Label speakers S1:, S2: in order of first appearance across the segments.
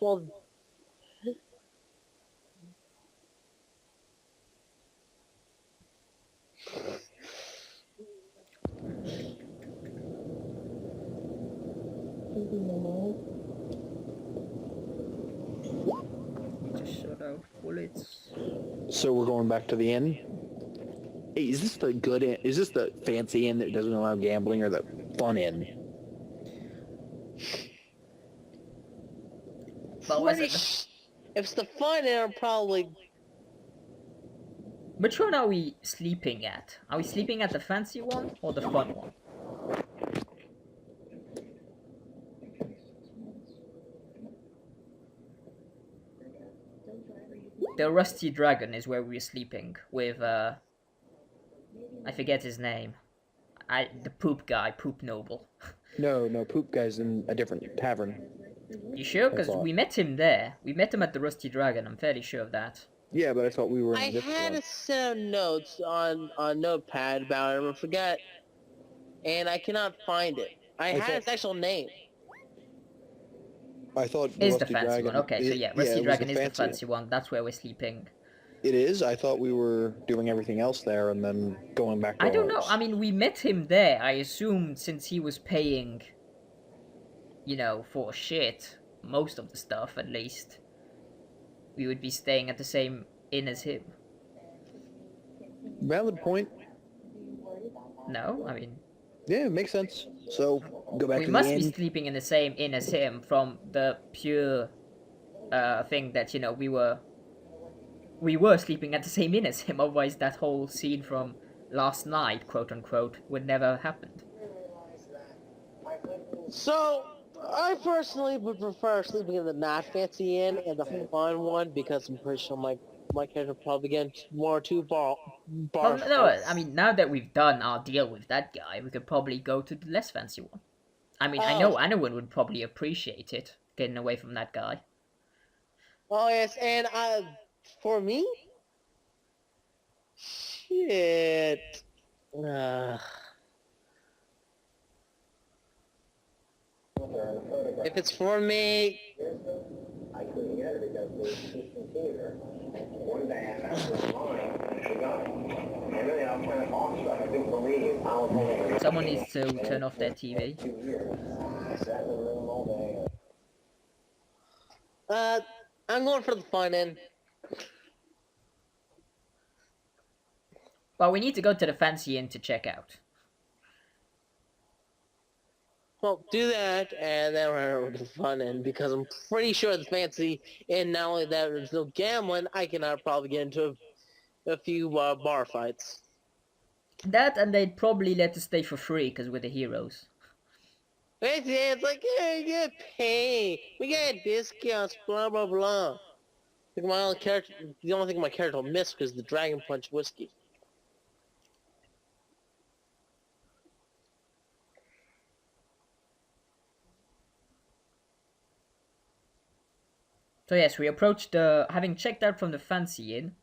S1: Well,
S2: Just shut out bullets.
S3: So we're going back to the inn. Hey, is this the good inn? Is this the fancy inn that doesn't allow gambling, or the fun inn?
S2: But was
S1: pretty
S2: it
S1: if it's the fun, I'm probably.
S2: which one are we sleeping at? Are we sleeping at the fancy one or the fun one? The Rusty Dragon is where we're sleeping with I forget his name. The poop guy, Poop Noble.
S3: No, Poop Guy's in a different tavern.
S2: You sure?
S3: I
S2: Because
S3: thought.
S2: we met him there. We met him at the Rusty Dragon. I'm fairly sure of that.
S3: Yeah, but I thought we were in
S1: I
S3: this
S1: had
S3: one.
S1: a set of notes on Notepad about him. I forgot, and I cannot find it. I had his actual name.
S3: I thought the
S2: Is the
S3: Rusty
S2: fancy
S3: Dragon.
S2: one. Okay, so yeah, Rusty
S3: it was
S2: Dragon is the fancy one. That's where we're sleeping.
S3: It is? I thought we were doing everything else there and then going back to
S2: I don't know.
S3: ours.
S2: I mean, we met him there. I assumed since he was paying, you know, for shit, most of the stuff at least, we would be staying at the same inn as him.
S3: Valid point.
S2: No? I mean...
S3: Yeah, it makes sense. So, go back
S2: we
S3: to
S2: must
S3: the
S2: be
S3: inn.
S2: sleeping in the same inn as him from the pure thing that, you know, we were sleeping at the same inn as him, otherwise that whole scene from last night, quote unquote, would never have happened.
S1: So, I personally would prefer sleeping in the not fancy inn and the fun one because I'm pretty sure my character probably get one or two bar
S2: Well, no,
S1: fights.
S2: I mean, now that we've done our deal with that guy, we could probably go to the less fancy one. I mean, I know anyone would probably appreciate it, getting away from that guy.
S1: Oh yes, and for me, shit. If it's for me, I couldn't get it because the container. One day after mine, she got it. And really, I was trying to talk stuff. I couldn't believe I was only.
S2: Someone needs to turn off their TV.
S1: 2 years. I sat in the room all day. I'm going for the fun end.
S2: Well, we need to go to the fancy inn to check out.
S1: Well, do that, and then we're over to the fun end, because I'm pretty sure the fancy, and not only that, there's no gambling, I cannot probably get into a few bar fights.
S2: That, and they'd probably let us stay for free, because we're the heroes.
S1: It's like, yeah, you get paid, we get discounts, blah, blah, blah. I think my only character, the only thing my character will miss is the Dragon Punch whiskey.
S2: So yes, we approached the... having checked out from the fancy inn,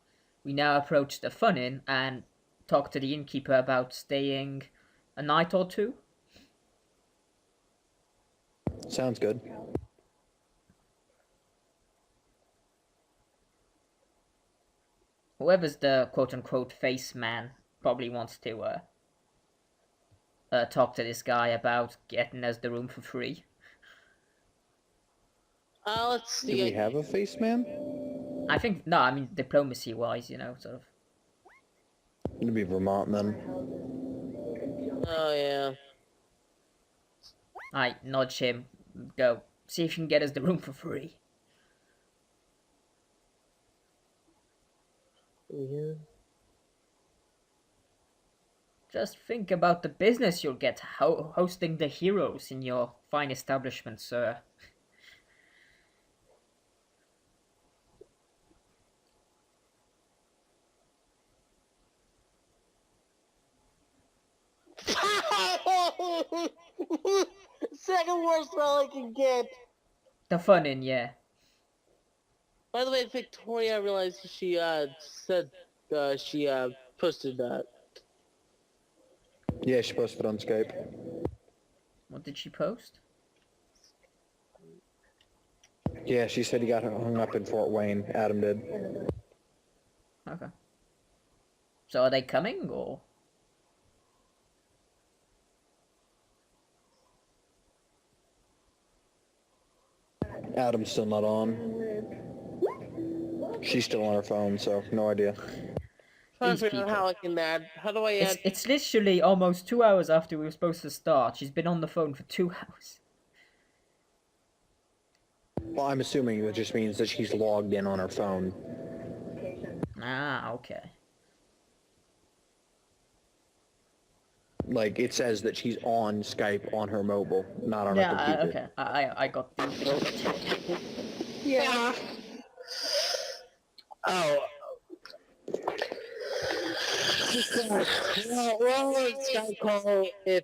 S2: we now approach the fun inn and talk to the innkeeper about staying a night or two.
S3: Sounds good.
S2: Whoever's the quote-unquote face man probably wants to talk to this guy about getting us the room for free.
S1: Let's see.
S3: Do we have a face man?
S2: I think, no, I mean diplomacy-wise, you know, sort of.
S3: It'd be Vermont then.
S1: Oh, yeah.
S2: I nudge him, go, see if you can get us the room for free.
S1: Yeah.
S2: Just think about the business you'll get hosting the heroes in your fine establishment, sir.
S1: Second worst roll I can get.
S2: The fun in, yeah.
S1: By the way, Victoria, I realized she said she posted that.
S3: Yeah, she posted on Skype.
S2: What did she post?
S3: Yeah, she said he got hung up in Fort Wayne. Adam did.
S2: Okay. So are they coming, or?
S3: Adam's still not on. She's still on her phone, so no idea.
S4: Trying
S2: These
S4: to figure out
S2: people.
S4: how I can add. How do I add?
S2: It's literally almost 2 hours after we were supposed to start. She's been on the phone for 2 hours.
S3: Well, I'm assuming that just means that she's logged in on her phone.
S2: Ah, okay.
S3: Like, it says that she's on Skype on her mobile, not on her computer.
S2: Okay. I got the.
S4: Yeah. Oh. Well, it's Skype call if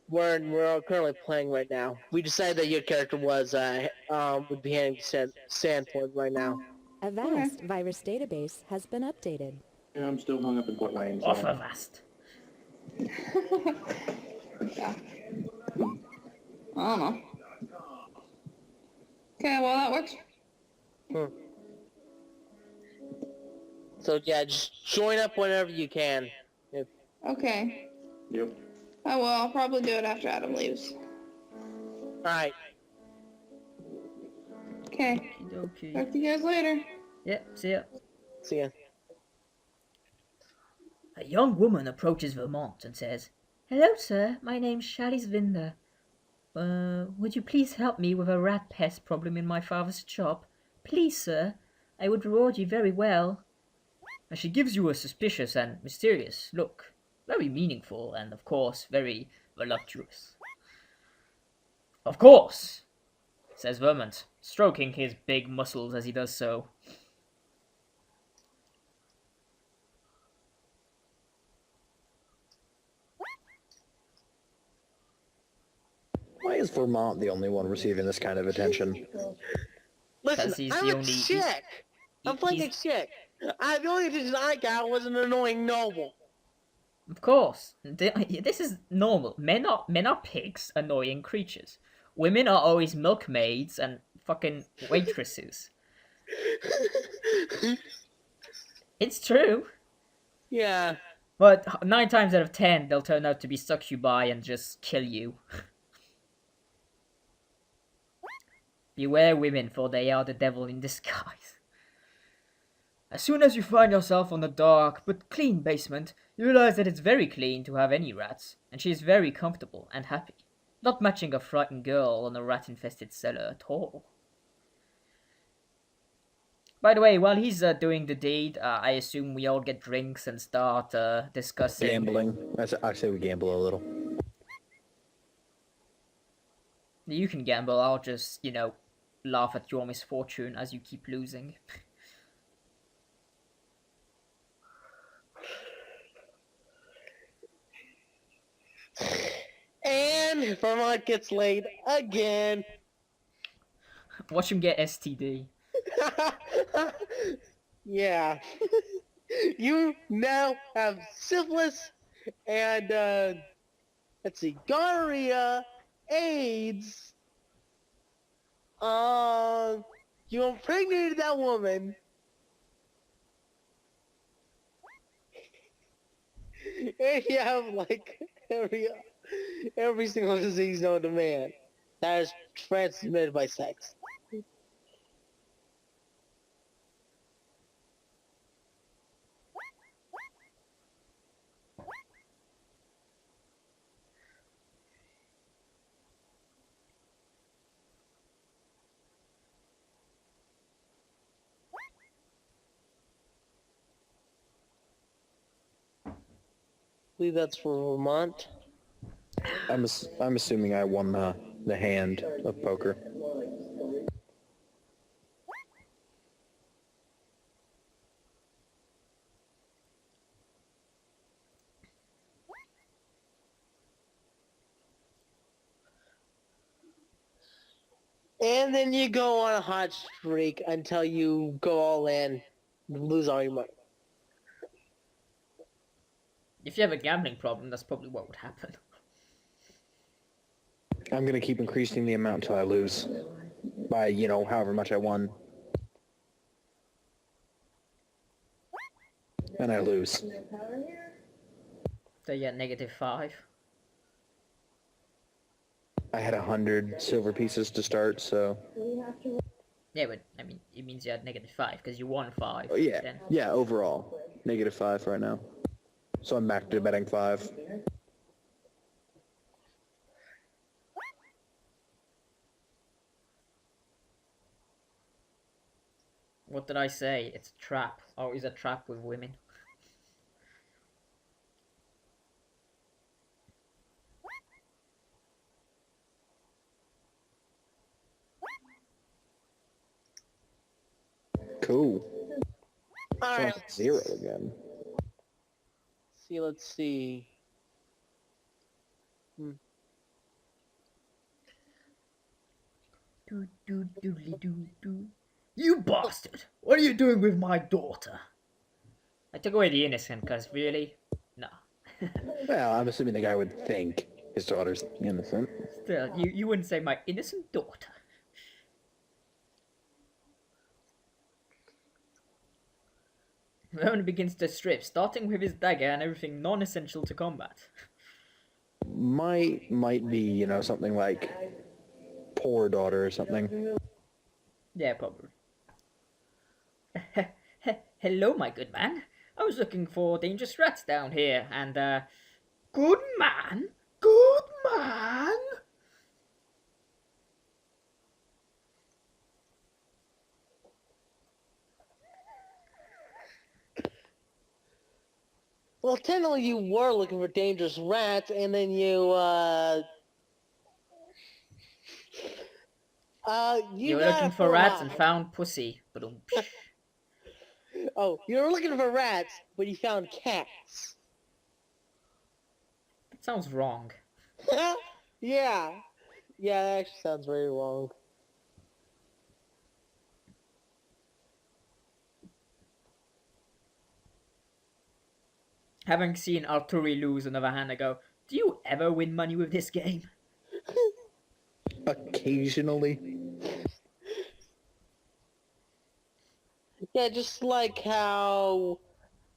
S4: we're currently playing right now. We decided that your character was would be handing Sandpoint right now.
S5: A vast virus database has been updated.
S1: Yeah, I'm still hung up in Fort Wayne.
S2: Off a vast.
S6: Yeah. I don't know. Okay, well that works.
S4: So yeah, just join up whenever you can.
S6: Okay.
S1: Yep.
S6: Oh well, I'll probably do it after Adam leaves.
S4: Alright.
S6: Okay.
S2: Okay.
S6: Talk to you guys later.
S2: Yep. See ya.
S4: See ya.
S2: A young woman approaches Vermont and says, "Hello, sir. My name's Shalice Vinder. Would you please help me with a rat pest problem in my father's shop? Please, sir. I would reward you very well." And she gives you a suspicious and mysterious look. Very meaningful and, of course, very voluptuous. "Of course," says Vermont, stroking his big muscles as he does so.
S3: Why is Vermont the only one receiving this kind of attention?
S4: Listen,
S2: he's
S4: I'm
S2: the
S4: a
S2: only-
S4: chick. I'm playing a chick. The only attention I got was an annoying noble.
S2: Of course, this is normal. Men are pigs, annoying creatures. Women are always milkmaids and fucking waitresses. It's true.
S4: Yeah.
S2: But 9 times out of 10, they'll turn out to be succubi and just kill you. Beware women, for they are the devil in disguise. As soon as you find yourself on the dark but clean basement, you realize that it's very clean to have any rats, and she is very comfortable and happy, not matching a frightened girl on a rat-infested cellar at all. By the way, while he's doing the deed, I assume we all get drinks and start discussing...
S3: Gambling. I say we gamble a little.
S2: You can gamble, I'll just, laugh at your misfortune as you keep losing.
S4: And Vermont gets laid again.
S2: Watch him get STD.
S4: Yeah. You now have syphilis and let's see, gonorrhea, AIDS. You impregnated that woman. And you have like every single disease known to man that is transmitted by sex. I believe that's for Vermont.
S3: I'm assuming I won the hand of poker.
S4: And then you go on a hot streak until you go all in, lose all your money.
S2: If you have a gambling problem, that's probably what would happen.
S3: I'm gonna keep increasing the amount until I lose. by, you know, however much I won. And I lose.
S2: So yeah, -5.
S3: I had 100 silver pieces to start, so...
S2: Yeah, but I mean, it means you had -5 because you won 5.
S3: Oh, yeah,
S2: Then.
S3: yeah, overall. -5 right now. So I'm back to betting 5.
S2: What did I say? It's a trap. Or is a trap with women?
S3: Cool.
S4: All
S3: So
S4: right.
S3: I'm 0 again.
S4: Let's see.
S2: Do do doodly doo doo. You bastard! What are you doing with my daughter? I took away the innocent, cause really, no.
S3: Well, I'm assuming the guy would think his daughter's innocent.
S2: Still, you wouldn't say my innocent daughter. Rowan begins to strip, starting with his dagger and everything non-essential to combat.
S3: Might be, you know, something like poor daughter or something.
S2: Yeah, probably. Hello, my good man. I was looking for dangerous rats down here, and, good man? Good man?
S4: Well, technically you were looking for dangerous rats, and then you
S2: You were
S4: got
S2: looking
S4: a
S2: for rats and
S4: formaldehyde.
S2: found pussy. Ba-dum.
S4: Oh, you were looking for rats, but you found cats.
S2: That sounds wrong.
S4: Yeah. Yeah, that actually sounds very wrong.
S2: Having seen Arturi lose another hand, I go, do you ever win money with this game?
S3: Occasionally.
S4: Yeah, just like how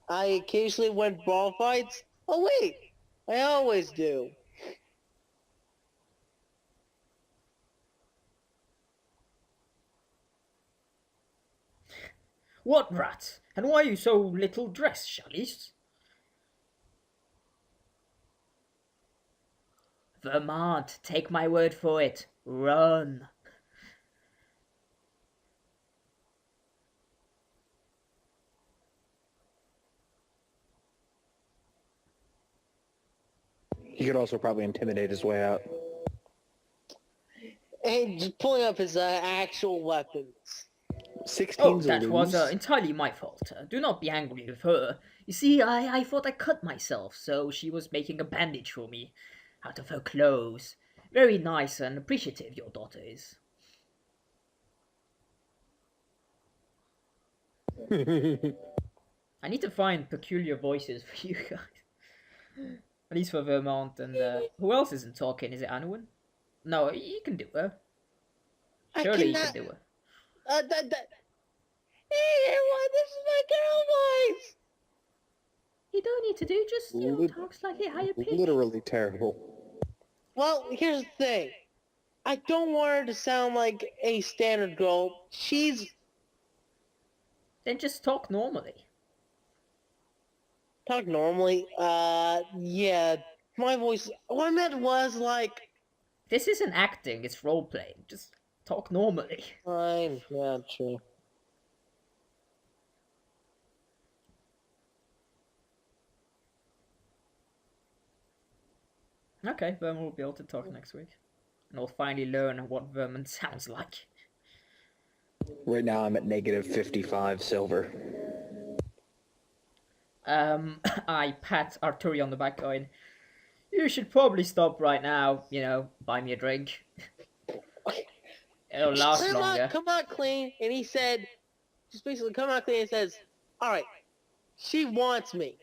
S4: I occasionally win brawl fights. Oh wait, I always do.
S2: What rats? And why are you so little dressed, Charlize? Vermont, take my word for it. Run.
S3: He could also probably intimidate his way out.
S4: And just pulling up his actual weapons.
S3: 16's
S2: Oh,
S3: a
S2: that was
S3: lose.
S2: entirely my fault. Do not be angry with her. You see, I thought I cut myself, so she was making a bandage for me out of her clothes. Very nice and appreciative, your daughter is. I need to find peculiar voices for you guys. At least for Vermont and who else isn't talking? Is it Anouin? No, you can do her. Surely you can do her.
S4: Hey everyone, this is my girl voice!
S2: You don't need to do, just, you know, talk slightly higher pitch.
S3: Literally terrible.
S4: Well, here's the thing. I don't want her to sound like a standard girl. She's...
S2: Then just talk normally.
S4: Talk normally? Yeah. My voice... What I meant was, like...
S2: This isn't acting, it's role-playing. Just talk normally.
S4: Fine. Yeah, true.
S2: Okay, Vermin will be able to talk next week. And we'll finally learn what Vermin sounds like.
S3: Right now I'm at -55 silver.
S2: I pat Arturi on the back going, you should probably stop right now, you know, buy me a drink. It'll last longer.
S4: Come out clean. And he said, just basically come out clean and says, alright, she wants me.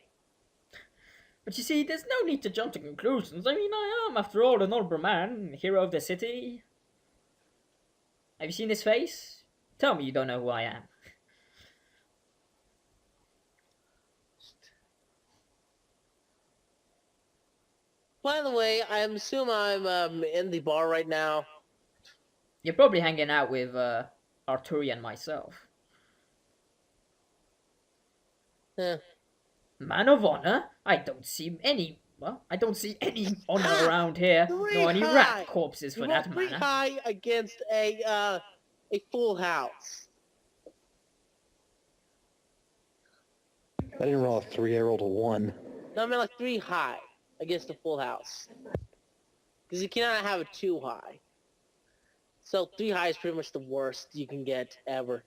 S2: But you see, there's no need to jump to conclusions. I mean, I am, after all, an older man, hero of the city. Have you seen his face? Tell me you don't know who I am.
S4: By the way, I assume I'm in the bar right now.
S2: You're probably hanging out with Arturi and myself.
S4: Eh.
S2: Man of honor? I don't see any. Well, I don't see any honor around here, nor any rat corpses for that
S4: Three
S2: matter.
S4: high against a full house.
S3: I didn't roll a 3, I rolled a 1.
S4: No, I mean like 3 high against a full house. Because you cannot have a 2 high. So 3 high is pretty much the worst you can get ever.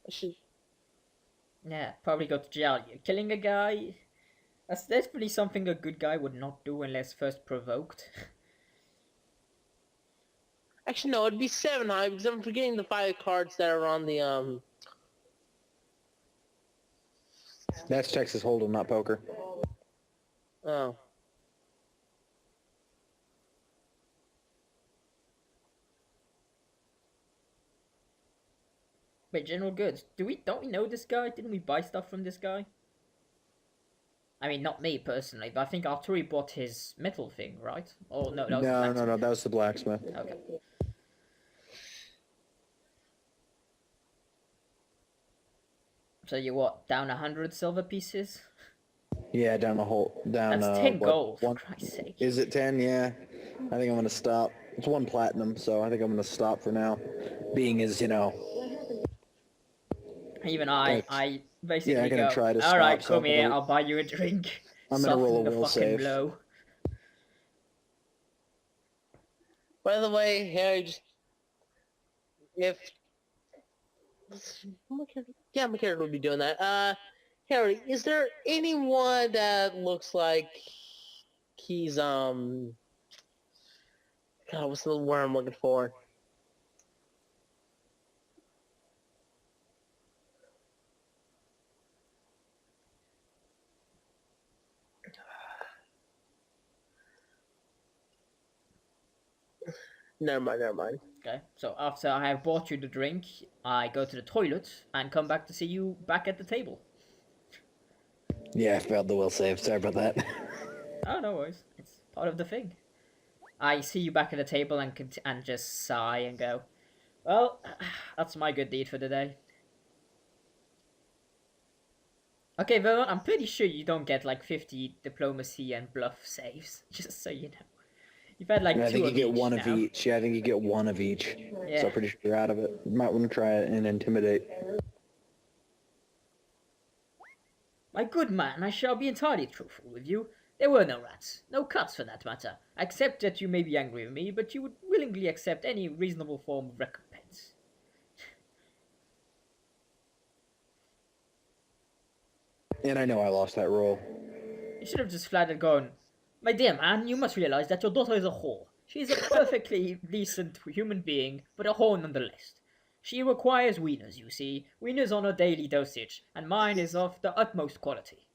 S4: I should...
S2: Yeah, probably go to jail. You're killing a guy. That's definitely something a good guy would not do unless first provoked.
S4: Actually, no, it'd be 7 high because I'm forgetting the 5 cards that are on the,
S3: That's Texas Hold'em, not poker.
S4: Oh.
S2: Wait, General Goods, don't we know this guy? Didn't we buy stuff from this guy? I mean, not me personally, but I think Arturi bought his metal thing, right? Oh no, that was the
S3: No,
S2: blacksmith.
S3: that was the blacksmith.
S2: Okay. So you what? Down 100 silver pieces?
S3: Yeah, down the whole, down,
S2: That's 10 gold, for
S3: one,
S2: Christ's sake.
S3: is it 10? Yeah. I think I'm gonna stop. It's 1 platinum, so I think I'm gonna stop for now. Being as, you know...
S2: Even I basically
S3: I'm gonna
S2: go,
S3: try to
S2: alright,
S3: stop, so
S2: come
S3: I'm
S2: here,
S3: gonna-
S2: I'll buy you a drink.
S3: I'm gonna roll a
S2: Soften the
S3: will
S2: fucking
S3: save.
S2: blow.
S4: By the way, Harry, just... If... Yeah, my character would be doing that. Harry, is there anyone that looks like he's, God, what's the word I'm looking for? Never mind.
S2: Okay, so after I have bought you the drink, I go to the toilet and come back to see you back at the table.
S3: Yeah, I failed the will save. Sorry about that.
S2: Oh, no worries. It's part of the thing. I see you back at the table and just sigh and go, well, that's my good deed for the day. Okay, Vernon, I'm pretty sure you don't get like 50 diplomacy and bluff saves, just so you know. You've had like
S3: I
S2: 2
S3: think you
S2: of
S3: get
S2: each
S3: 1
S2: now.
S3: of each. Yeah, I think you get 1 of each.
S2: Yeah.
S3: So I'm pretty sure you're out of it. You might want to try it and intimidate.
S2: My good man, I shall be entirely truthful with you. There were no rats, no cuts for that matter. I accept that you may be angry with me, but you would willingly accept any reasonable form of recompense.
S3: And I know I lost that roll.
S2: You should have just flat out gone, my dear man, you must realize that your daughter is a whore. She is a perfectly decent human being, but a whore nonetheless. She requires wieners, you see, wieners on a daily dosage, and mine is of the utmost quality.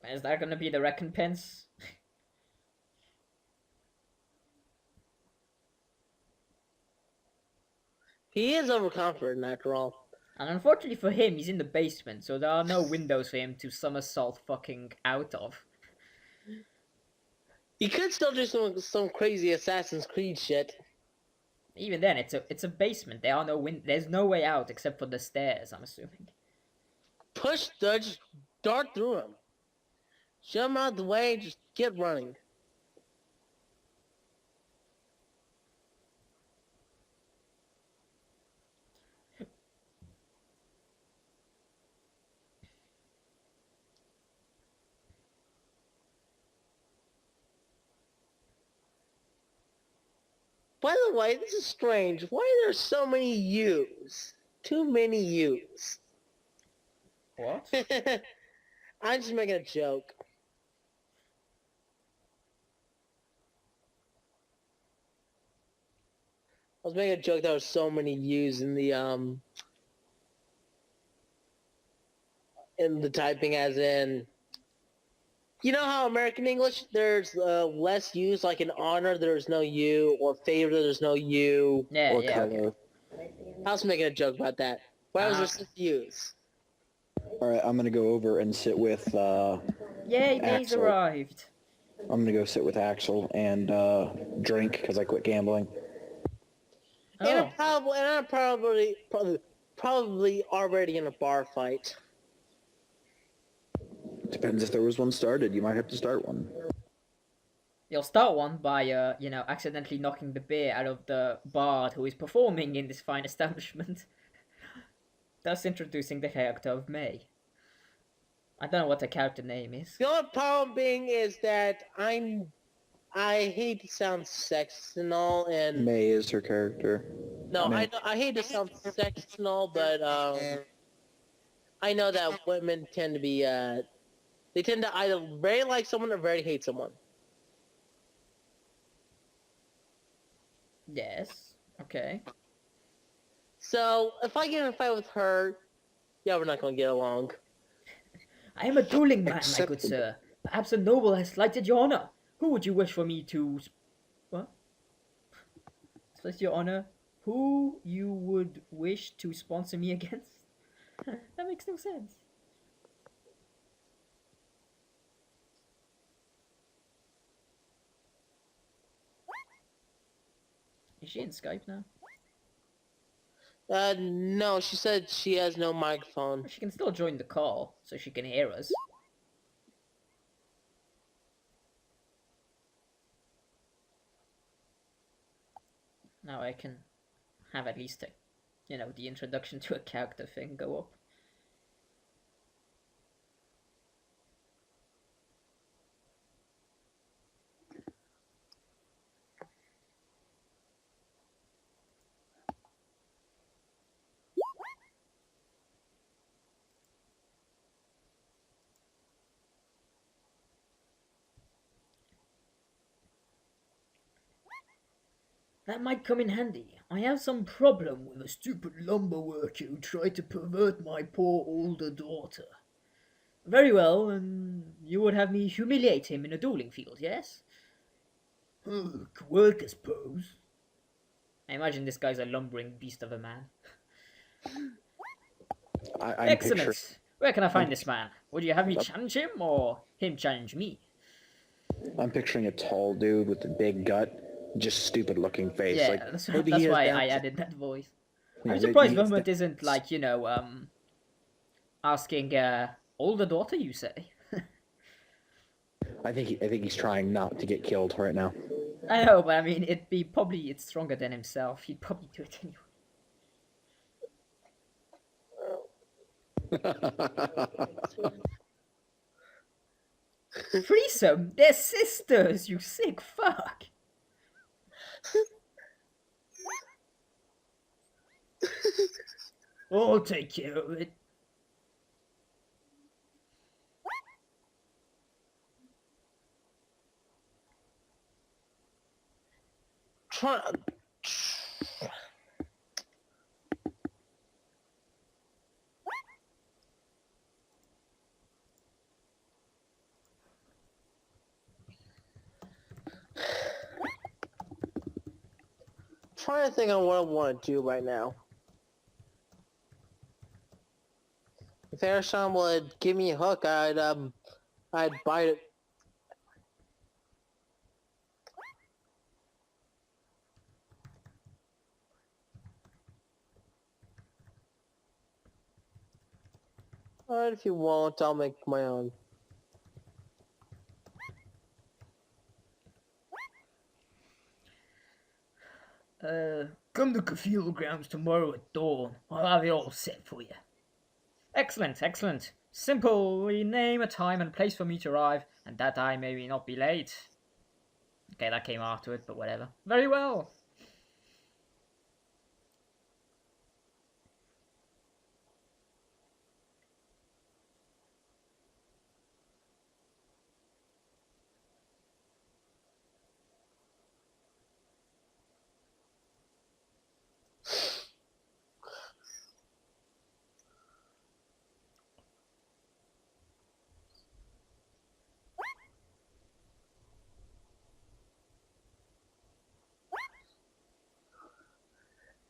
S2: Is that gonna be the recompense?
S4: He is overconfident after all.
S2: And unfortunately for him, he's in the basement, so there are no windows for him to somersault fucking out of.
S4: He could still do some crazy Assassin's Creed shit.
S2: Even then, it's a basement. There are no there's no way out except for the stairs, I'm assuming.
S4: Push, just dart through him. Shove him out the way, just get running. By the way, this is strange. Why are there so many U's? Too many U's.
S2: What?
S4: I'm just making a joke. I was making a joke there was so many U's in the typing, as in You know how American English, there's less U's, like in honor, there's no U, or favor, there's no U,
S2: Yeah,
S3: or
S2: yeah.
S3: color.
S2: Okay.
S4: I was making a joke about that. Why was there six U's?
S3: All right, I'm gonna go over and sit with.
S2: Yay, May's
S3: Axel.
S2: arrived.
S3: I'm gonna go sit with Axel and drink because I quit gambling.
S4: And
S2: Oh,
S4: I'm probably already in a bar fight.
S3: Depends if there was one started. You might have to start one.
S2: you'll start one by, accidentally knocking the beer out of the bard who is performing in this fine establishment. Thus introducing the character of May. I don't know what the character name is.
S4: The only problem being is that I hate to sound sexist and all, and
S3: May is her character.
S4: no,
S3: May.
S4: I hate to sound sexist and all, but I know that women tend to be they tend to either very like someone or very hate someone.
S2: Yes. Okay.
S4: So if I get in a fight with her, yeah, we're not gonna get along.
S2: I am a dueling man, my good
S3: Acceptable.
S2: sir. Perhaps a noble has slighted your honor. Who would you wish for me to... What? Slight your honor? Who you would wish to sponsor me against? That makes no sense. Is she in Skype now?
S4: No, she said she has no microphone.
S2: She can still join the call, so she can hear us. Now I can have at least a, the introduction to a character thing go up. That might come in handy. I have some problem with a stupid lumber worker who tried to pervert my poor older daughter. Very well, and you would have me humiliate him in a dueling field, yes? Could work, I suppose. I imagine this guy's a lumbering beast of a man.
S3: I'm
S2: Excellent!
S3: picturing,
S2: Where can I find this man? Would you have me challenge him, or him challenge me?
S3: I'm picturing a tall dude with a big gut, just stupid looking face.
S2: Yeah,
S3: like,
S2: that's
S3: maybe he has
S2: why
S3: Down
S2: I
S3: syndrome.
S2: added that voice.
S3: Yeah,
S2: I'm
S3: maybe
S2: surprised
S3: he has
S2: Vermont
S3: Down-
S2: isn't like, asking older daughter, you say?
S3: I think he's trying not to get killed right now.
S2: I know, but I mean, it's stronger than himself. He'd probably do it anyway. Threesome? They're sisters, you sick fuck! I'll take care of it.
S4: Trying to think on what I want to do right now. If Airsham would give me a hook, I'd bite it. Alright, if you won't, I'll make my own.
S2: Come to Cathedral Grounds tomorrow at dawn. I'll have it all set for you. Excellent, excellent. Simply name a time and place for me to arrive, and that I may not be late. Okay, that came after it, but whatever. Very well.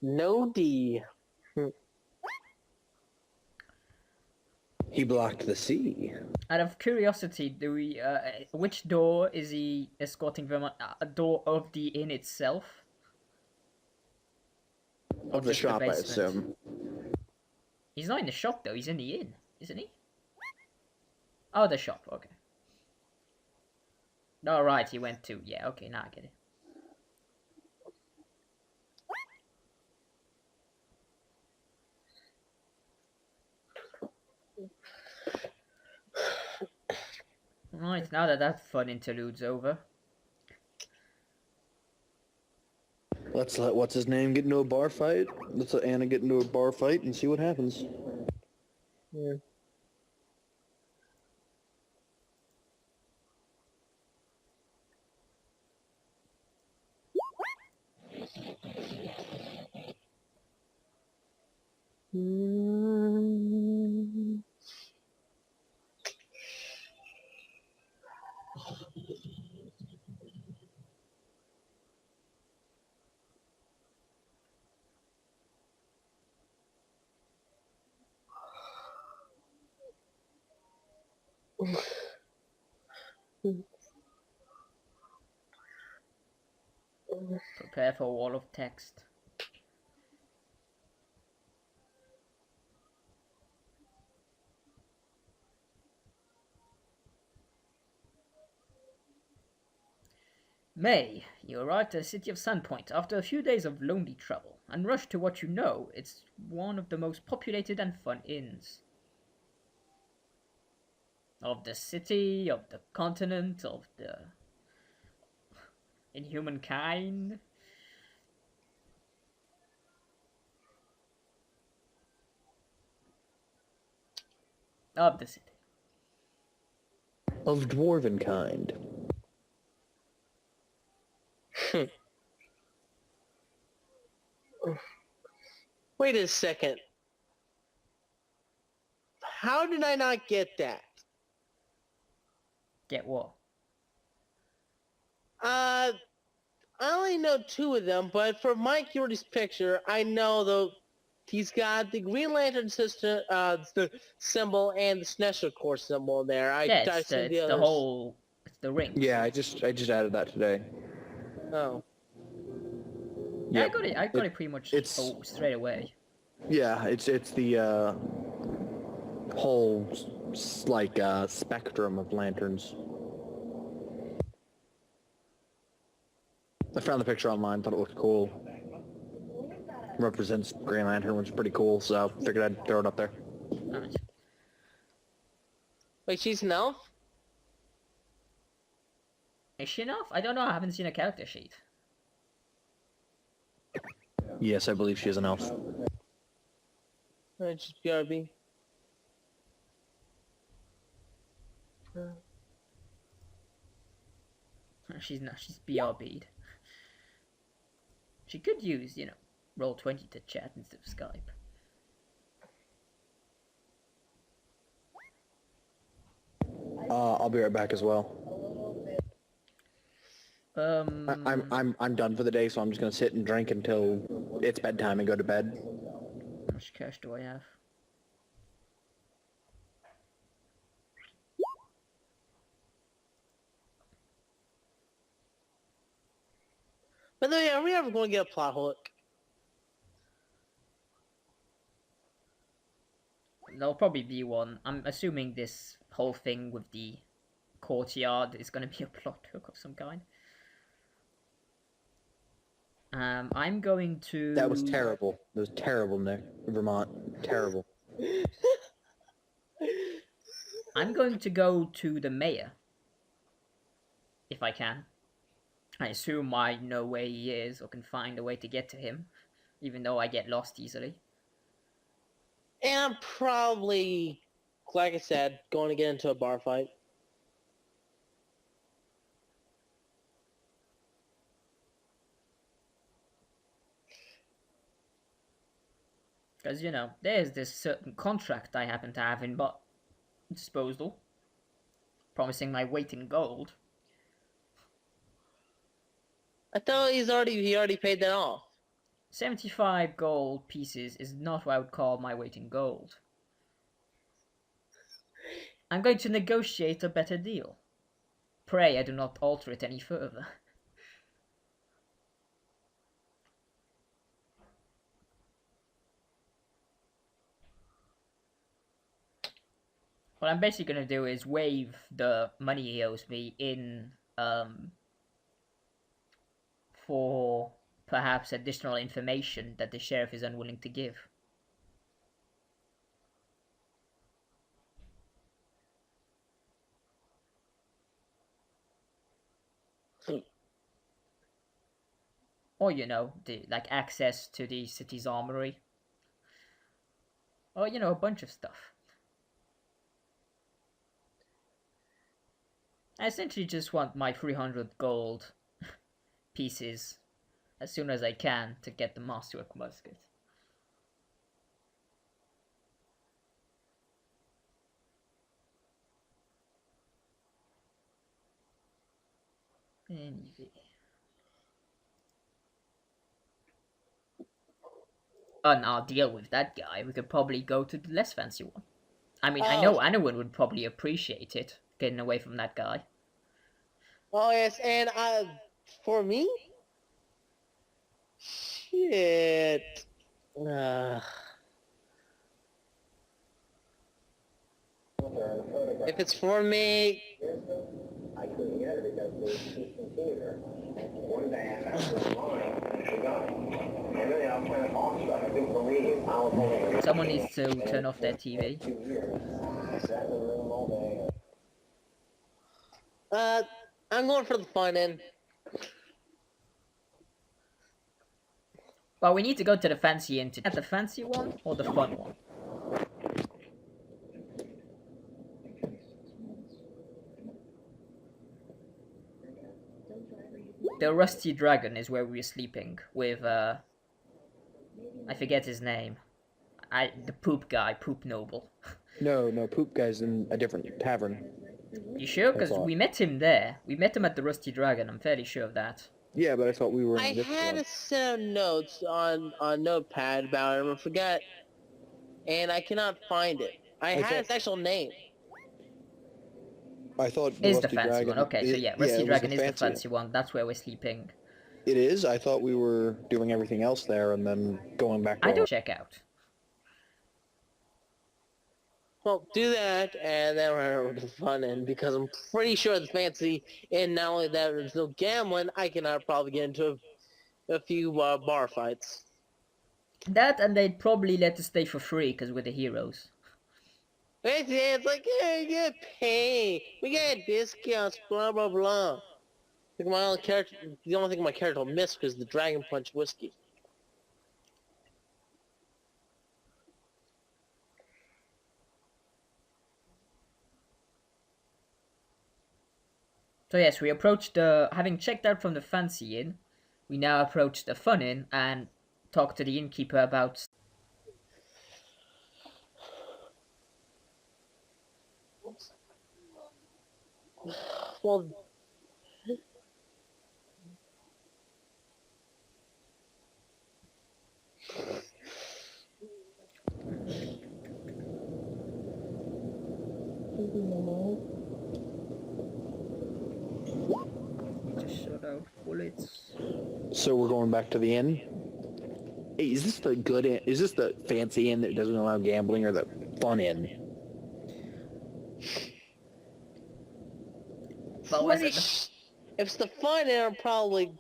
S4: No D.
S3: He blocked the sea.
S2: Out of curiosity, do we? Which door is he escorting them on? A door of the inn itself?
S3: Of the
S2: just
S3: shop, I
S2: basement?
S3: assume.
S2: He's not in the shop though. He's in the inn, isn't he? Oh, the shop. Okay. Oh, right. He went to. Yeah. Okay. Now I get it. Right. Now that fun interlude's over.
S3: Let's let what's his name get into a bar fight. Let's let Anna get into a bar fight and see what happens.
S4: Yeah.
S2: Prepare for a wall of text. May, you arrived at the city of Sandpoint after a few days of lonely travel, and rushed to what you know it's one of the most populated and fun inns. Of the city, of the continent, of the inhuman kind. Of the city.
S3: Of dwarven kind.
S4: Wait a second. How did I not get that?
S2: Get what?
S4: I only know two of them, but for Mike Yordy's picture, I know though he's got the Green Lantern system, the symbol, and the Snesher Corps symbol there.
S2: Yeah,
S4: I've
S2: it's
S4: seen the
S2: the
S4: others.
S2: whole, it's the ring.
S3: Yeah, I just added that today.
S4: Oh.
S2: Yeah,
S3: Yep.
S2: I got it pretty much straight away.
S3: Yeah, it's the whole spectrum of lanterns. I found the picture online, thought it looked cool. Represents Green Lantern, which is pretty cool, so figured I'd throw it up there.
S2: Alright.
S4: Wait, she's an elf?
S2: Is she enough? I don't know, I haven't seen a character sheet.
S3: Yes, I believe she is an elf.
S4: Just BRB.
S2: She's not, she's BRB'd. She could use, you know, Roll20 to chat instead of Skype.
S3: I'll be right back as well. I'm done for the day, so I'm just gonna sit and drink until it's bedtime and go to bed.
S2: How much cash do I have?
S4: By the way, are we ever going to get a plot hook?
S2: There'll probably be one. I'm assuming this whole thing with the courtyard is going to be a plot hook of some kind. I'm going to...
S3: That was terrible. That was terrible, Nick. Vermont. Terrible.
S2: I'm going to go to the mayor. If I can. I assume I know where he is or can find a way to get to him. Even though I get lost easily.
S4: And I'm probably, like I said, going to get into a bar fight.
S2: Because, you know, there's this certain contract I happen to have in disposal. Promising my weight in gold.
S4: I thought he already paid that off.
S2: 75 gold pieces is not what I would call my weight in gold. I'm going to negotiate a better deal. Pray I do not alter it any further. What I'm basically going to do is waive the money he owes me in, for perhaps additional information that the sheriff is unwilling to give. Or, you know, like access to the city's armory. Or, you know, a bunch of stuff. I essentially just want my 300 gold pieces as soon as I can to get the Masterwork musket. Anyway. And I'll deal with that guy. We could probably go to the less fancy one. I mean, I know anyone would probably appreciate it, getting away from that guy.
S4: Oh yes, and for me, shit. If it's for me,
S1: I couldn't get her because they discontinued her. One day after the line, she got it. And really, I was trying to talk stuff. I couldn't believe I was only
S2: Someone needs to turn off their TV.
S1: 2 years. I sat in the room all day.
S4: I'm going for the fun end.
S2: Well, we need to go to the fancy inn. At the fancy one or the fun one? The Rusty Dragon is where we're sleeping with, I forget his name. The poop guy, Poop Noble.
S3: No, Poop Guy's in a different tavern.
S2: You sure? Because we met him there. We met him at the Rusty Dragon, I'm fairly sure of that.
S3: Yeah, but I thought we were in
S4: I
S3: a different
S4: had
S3: one.
S4: a set of notes on Notepad about him. I forgot, and I cannot find it. I had his actual name.
S3: I thought
S2: Is the
S3: Rusty
S2: fancy
S3: Dragon,
S2: one. Okay, so yeah,
S3: it
S2: Rusty
S3: was
S2: Dragon is the
S3: fancy
S2: fancy one. That's where we're sleeping.
S3: It is? I thought we were doing everything else there and then going back to
S2: I
S3: our...
S2: don't check out.
S4: Well, do that, and then we're over to the fun end, because I'm pretty sure the fancy, and not only that, there's no gambling, I cannot probably get into a few bar fights.
S2: That, and they'd probably let us stay for free, because we're the heroes.
S4: It's like, yeah, you get paid, we get discounts, blah, blah, blah. I think my only character, the only thing my character will miss is the Dragon Punch whiskey.
S2: So yes, we approached the... Having checked out from the fancy inn, we now approach the fun inn and talk to the innkeeper about...
S4: Well,
S2: Just shut out bullets.
S3: So we're going back to the inn? Hey, is this the good inn? Is this the fancy inn that doesn't allow gambling or the fun inn?
S2: But was
S4: pretty
S2: it...
S4: if it's the fun end, I'm probably...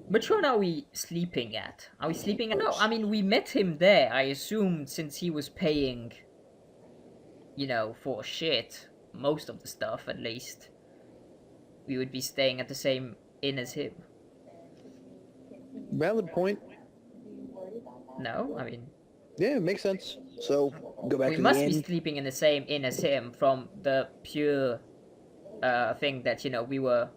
S2: Which one are we sleeping at? Are we sleeping at... No, I mean, we met him there. I assumed since he was paying, you know, for shit, most of the stuff at least, we would be staying at the same inn as him.
S3: Valid point.
S2: No, I mean...
S3: Yeah, it makes sense. So, go back
S2: We
S3: to
S2: must
S3: the
S2: be
S3: inn.
S2: sleeping in the same inn as him from the pure thing that, you know, we were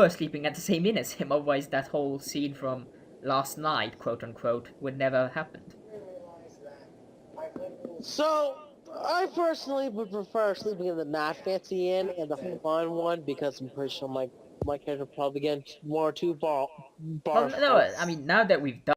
S2: sleeping at the same inn as him, otherwise that whole scene from last night, quote unquote, would never have happened.
S4: So, I personally would prefer sleeping in the not fancy inn and the fun one, because I'm pretty sure my My character probably getting one or two bar.
S2: Well, no, I mean, now that we've done